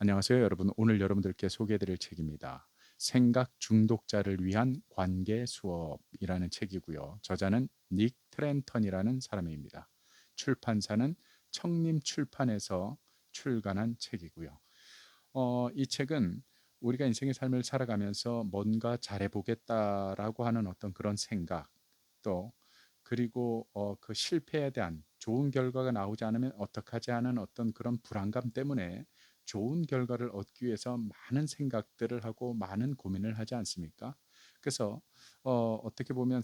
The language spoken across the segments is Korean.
안녕하세요, 여러분. 오늘 여러분들께 소개해드릴 책입니다. 생각 중독자를 위한 관계 수업이라는 책이고요. 저자는 닉 트렌턴이라는 사람입니다. 출판사는 청림 출판에서 출간한 책이고요. 이 책은 우리가 인생의 삶을 살아가면서 뭔가 잘해보겠다라고 하는 어떤 그런 생각, 또 그리고 그 실패에 대한 좋은 결과가 나오지 않으면 어떡하지 하는 어떤 그런 불안감 때문에 좋은 결과를 얻기 위해서 많은 생각들을 하고 많은 고민을 하지 않습니까? 그래서 어떻게 보면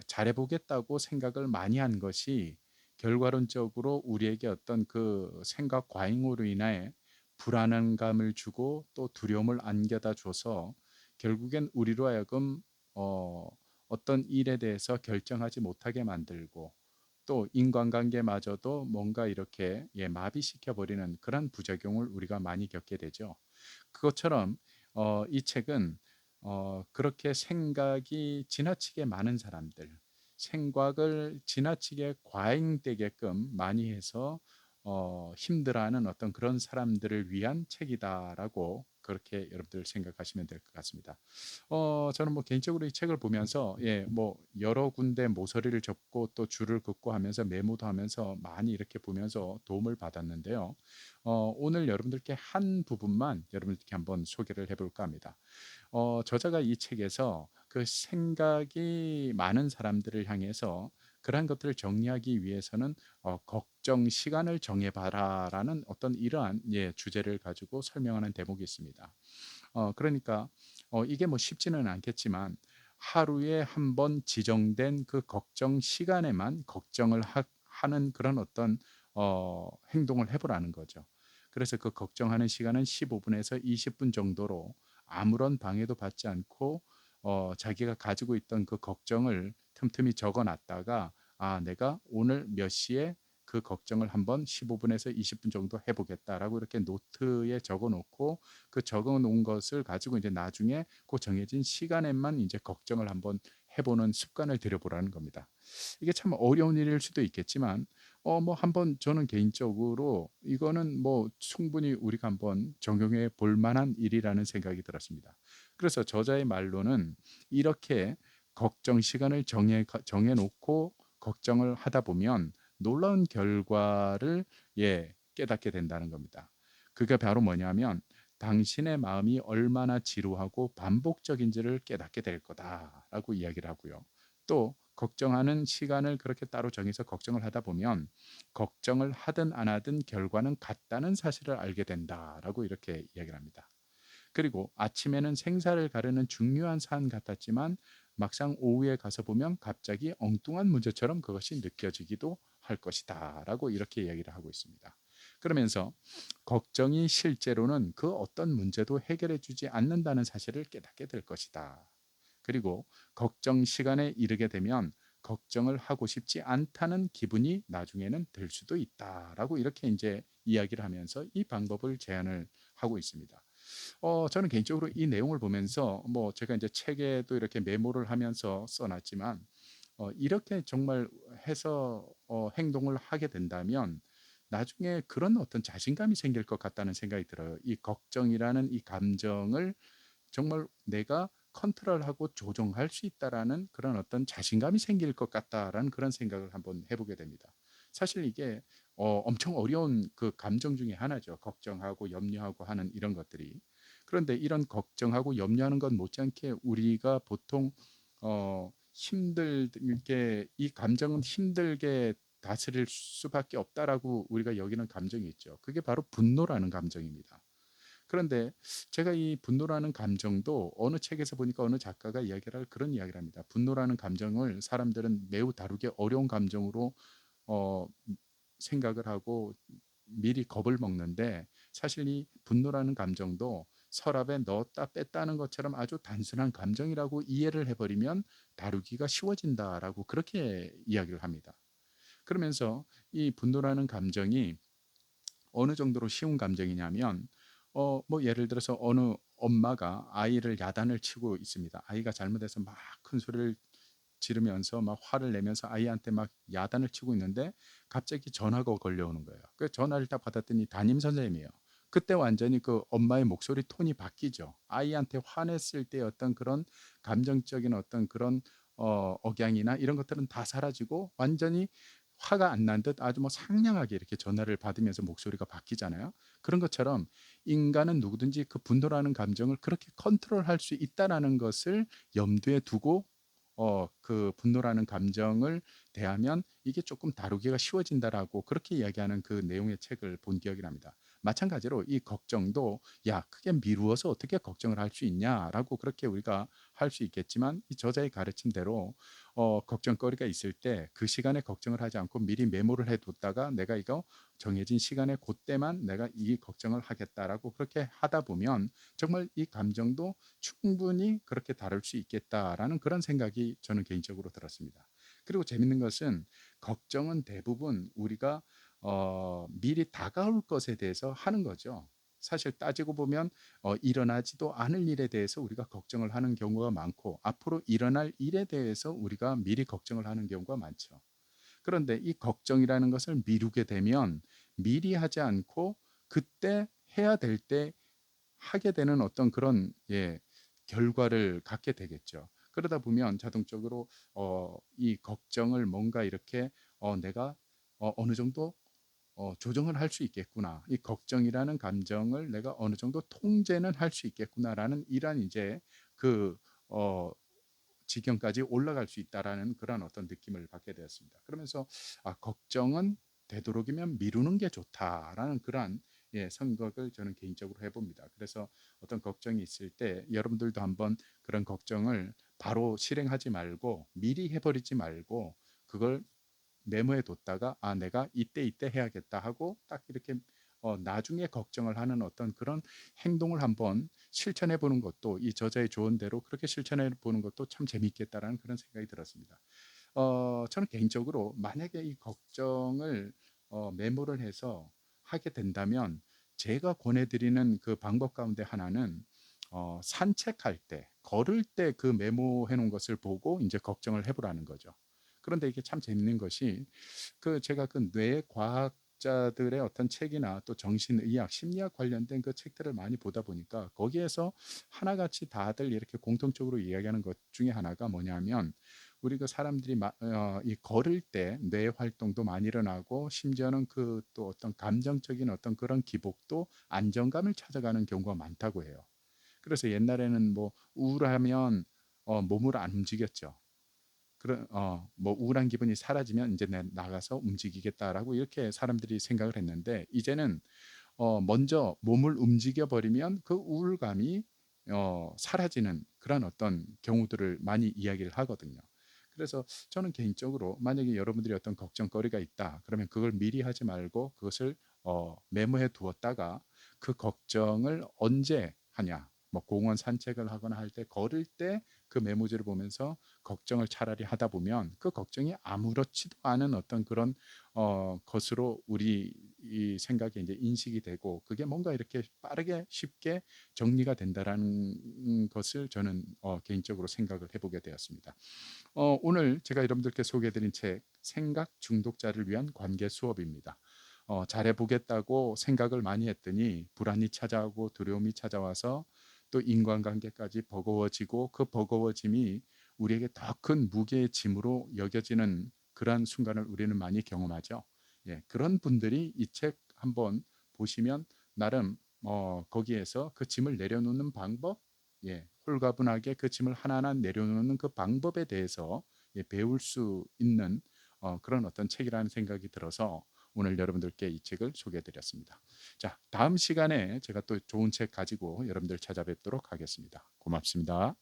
잘해보겠다고 생각을 많이 한 것이 결과론적으로 우리에게 어떤 그 생각 과잉으로 인해 불안감을 주고 또 두려움을 안겨다 줘서 결국엔 우리로 하여금 어, 어떤 일에 대해서 결정하지 못하게 만들고 또 인간관계마저도 뭔가 이렇게 마비시켜 버리는 그런 부작용을 우리가 많이 겪게 되죠. 그것처럼 이 책은 그렇게 생각이 지나치게 많은 사람들, 생각을 지나치게 과잉되게끔 많이 해서 힘들어하는 어떤 그런 사람들을 위한 책이다라고 그렇게 여러분들 생각하시면 될 것 같습니다. 저는 뭐 개인적으로 이 책을 보면서 뭐 여러 군데 모서리를 접고 또 줄을 긋고 하면서 메모도 하면서 많이 이렇게 보면서 도움을 받았는데요. 오늘 여러분들께 한 부분만 여러분들께 한번 소개를 해볼까 합니다. 저자가 이 책에서 그 생각이 많은 사람들을 향해서 그러한 것들을 정리하기 위해서는 걱정 시간을 정해봐라라는 어떤 이러한 주제를 가지고 설명하는 대목이 있습니다. 그러니까 이게 뭐 쉽지는 않겠지만 하루에 한 번 지정된 그 걱정 시간에만 걱정을 하는 그런 어떤 행동을 해보라는 거죠. 그래서 그 걱정하는 시간은 15분에서 20분 정도로 아무런 방해도 받지 않고 자기가 가지고 있던 그 걱정을 틈틈이 적어놨다가 내가 오늘 몇 시에 그 걱정을 한번 15분에서 20분 정도 해보겠다라고 이렇게 노트에 적어놓고 그 적어 놓은 것을 가지고 이제 나중에 그 정해진 시간에만 이제 걱정을 한번 해보는 습관을 들여보라는 겁니다. 이게 참 어려운 일일 수도 있겠지만 뭐 한번 저는 개인적으로 이거는 뭐 충분히 우리가 한번 적용해 볼 만한 일이라는 생각이 들었습니다. 그래서 저자의 말로는 이렇게 걱정 시간을 정해 놓고 걱정을 하다 보면 놀라운 결과를 깨닫게 된다는 겁니다. 그게 바로 뭐냐면 당신의 마음이 얼마나 지루하고 반복적인지를 깨닫게 될 거다라고 이야기를 하고요. 또 걱정하는 시간을 그렇게 따로 정해서 걱정을 하다 보면 걱정을 하든 안 하든 결과는 같다는 사실을 알게 된다라고 이렇게 이야기를 합니다. 그리고 아침에는 생사를 가르는 중요한 사안 같았지만 막상 오후에 가서 보면 갑자기 엉뚱한 문제처럼 그것이 느껴지기도 할 것이다 라고 이렇게 이야기를 하고 있습니다. 그러면서 걱정이 실제로는 그 어떤 문제도 해결해 주지 않는다는 사실을 깨닫게 될 것이다. 그리고 걱정 시간에 이르게 되면 걱정을 하고 싶지 않다는 기분이 나중에는 들 수도 있다라고 이렇게 이제 이야기를 하면서 이 방법을 제안을 하고 있습니다. 저는 개인적으로 이 내용을 보면서 뭐 제가 이제 책에도 이렇게 메모를 하면서 써놨지만 이렇게 정말 해서 행동을 하게 된다면 나중에 그런 어떤 자신감이 생길 것 같다는 생각이 들어요. 이 걱정이라는 이 감정을 정말 내가 컨트롤하고 조종할 수 있다라는 그런 어떤 자신감이 생길 것 같다라는 그런 생각을 한번 해보게 됩니다. 사실 이게 엄청 어려운 그 감정 중에 하나죠. 걱정하고 염려하고 하는 이런 것들이. 그런데 이런 걱정하고 염려하는 것 못지않게 우리가 보통 힘들게 이 감정은 힘들게 다스릴 수밖에 없다라고 우리가 여기는 감정이 있죠. 그게 바로 분노라는 감정입니다. 그런데 제가 이 분노라는 감정도 어느 책에서 보니까 어느 작가가 이야기를 그런 이야기를 합니다. 분노라는 감정을 사람들은 매우 다루기 어려운 감정으로 어, 생각을 하고 미리 겁을 먹는데 사실 이 분노라는 감정도 서랍에 넣었다 뺐다는 것처럼 아주 단순한 감정이라고 이해를 해버리면 다루기가 쉬워진다라고 그렇게 이야기를 합니다. 그러면서 이 분노라는 감정이 어느 정도로 쉬운 감정이냐면 뭐 예를 들어서 어느 엄마가 아이를 야단을 치고 있습니다. 아이가 잘못해서 막 큰 소리를 지르면서 막 화를 내면서 아이한테 막 야단을 치고 있는데 갑자기 전화가 걸려오는 거예요. 그 전화를 딱 받았더니 담임 선생님이에요. 그때 완전히 그 엄마의 목소리 톤이 바뀌죠. 아이한테 화냈을 때 어떤 그런 감정적인 어떤 그런 억양이나 이런 것들은 다 사라지고 완전히 화가 안 난 듯 아주 뭐 상냥하게 이렇게 전화를 받으면서 목소리가 바뀌잖아요. 그런 것처럼 인간은 누구든지 그 분노라는 감정을 그렇게 컨트롤할 수 있다라는 것을 염두에 두고 그 분노라는 감정을 대하면 이게 조금 다루기가 쉬워진다라고 그렇게 이야기하는 그 내용의 책을 본 기억이 납니다. 마찬가지로 이 걱정도 '야 크게 미루어서 어떻게 걱정을 할 수 있냐.'라고 그렇게 우리가 할 수 있겠지만 이 저자의 가르침대로 걱정거리가 있을 때 그 시간에 걱정을 하지 않고 미리 메모를 해 뒀다가 '내가 이거 정해진 시간에 고때만 내가 이 걱정을 하겠다.'라고 그렇게 하다 보면 정말 이 감정도 충분히 그렇게 다룰 수 있겠다라는 그런 생각이 저는 개인적으로 들었습니다. 그리고 재밌는 것은 걱정은 대부분 우리가 미리 다가올 것에 대해서 하는 거죠. 사실 따지고 보면 일어나지도 않을 일에 대해서 우리가 걱정을 하는 경우가 많고 앞으로 일어날 일에 대해서 우리가 미리 걱정을 하는 경우가 많죠. 그런데 이 걱정이라는 것을 미루게 되면 미리 하지 않고 그때 해야 될 때 하게 되는 어떤 그런 결과를 갖게 되겠죠. 그러다 보면 자동적으로 이 걱정을 뭔가 이렇게 내가 어느 정도 조정을 할 수 있겠구나. 이 걱정이라는 감정을 내가 어느 정도 통제는 할 수 있겠구나라는 이런 이제 그 지경까지 올라갈 수 있다라는 그런 어떤 느낌을 받게 되었습니다. 그러면서 걱정은 되도록이면 미루는 게 좋다라는 그러한 생각을 저는 개인적으로 해봅니다. 그래서 어떤 걱정이 있을 때 여러분들도 한번 그런 걱정을 바로 실행하지 말고 미리 해버리지 말고 그걸 메모해 뒀다가 내가 이때 이때 해야겠다 하고 딱 이렇게 나중에 걱정을 하는 어떤 그런 행동을 한번 실천해 보는 것도 이 저자의 조언대로 그렇게 실천해 보는 것도 참 재미있겠다라는 그런 생각이 들었습니다. 저는 개인적으로 만약에 이 걱정을 메모를 해서 하게 된다면 제가 권해드리는 그 방법 가운데 하나는 산책할 때, 걸을 때 그 메모해 놓은 것을 보고 이제 걱정을 해보라는 거죠. 그런데 이게 참 재밌는 것이 제가 그 뇌과학자들의 어떤 책이나 또 정신의학, 심리학 관련된 그 책들을 많이 보다 보니까 거기에서 하나같이 다들 이렇게 공통적으로 이야기하는 것 중에 하나가 뭐냐면 우리 그 사람들이 이 걸을 때 뇌 활동도 많이 일어나고 심지어는 그 또 어떤 감정적인 어떤 그런 기복도 안정감을 찾아가는 경우가 많다고 해요. 그래서 옛날에는 뭐 우울하면 몸을 안 움직였죠. 그런 뭐 우울한 기분이 사라지면 이제 내 나가서 움직이겠다라고 이렇게 사람들이 생각을 했는데 이제는 먼저 몸을 움직여 버리면 그 우울감이 사라지는 그런 어떤 경우들을 많이 이야기를 하거든요. 그래서 저는 개인적으로 만약에 여러분들이 어떤 걱정거리가 있다. 그러면 그걸 미리 하지 말고 그것을 메모해 두었다가 그 걱정을 언제 하냐. 뭐 공원 산책을 하거나 할 때 걸을 때 그 메모지를 보면서 걱정을 차라리 하다 보면 그 걱정이 아무렇지도 않은 어떤 그런 것으로 우리 이 생각이 이제 인식이 되고 그게 뭔가 이렇게 빠르게 쉽게 정리가 된다라는 것을 저는 개인적으로 생각을 해보게 되었습니다. 오늘 제가 여러분들께 소개해드린 책 생각 중독자를 위한 관계 수업입니다. 잘해보겠다고 생각을 많이 했더니 불안이 찾아오고 두려움이 찾아와서 또 인간관계까지 버거워지고 그 버거워짐이 우리에게 더 큰 무게의 짐으로 여겨지는 그러한 순간을 우리는 많이 경험하죠. 그런 분들이 이 책 한번 보시면 나름 거기에서 그 짐을 내려놓는 방법, 홀가분하게 그 짐을 하나하나 내려놓는 그 방법에 대해서 배울 수 있는 그런 어떤 책이라는 생각이 들어서 오늘 여러분들께 이 책을 소개해 드렸습니다. 자, 다음 시간에 제가 또 좋은 책 가지고 여러분들 찾아뵙도록 하겠습니다. 고맙습니다.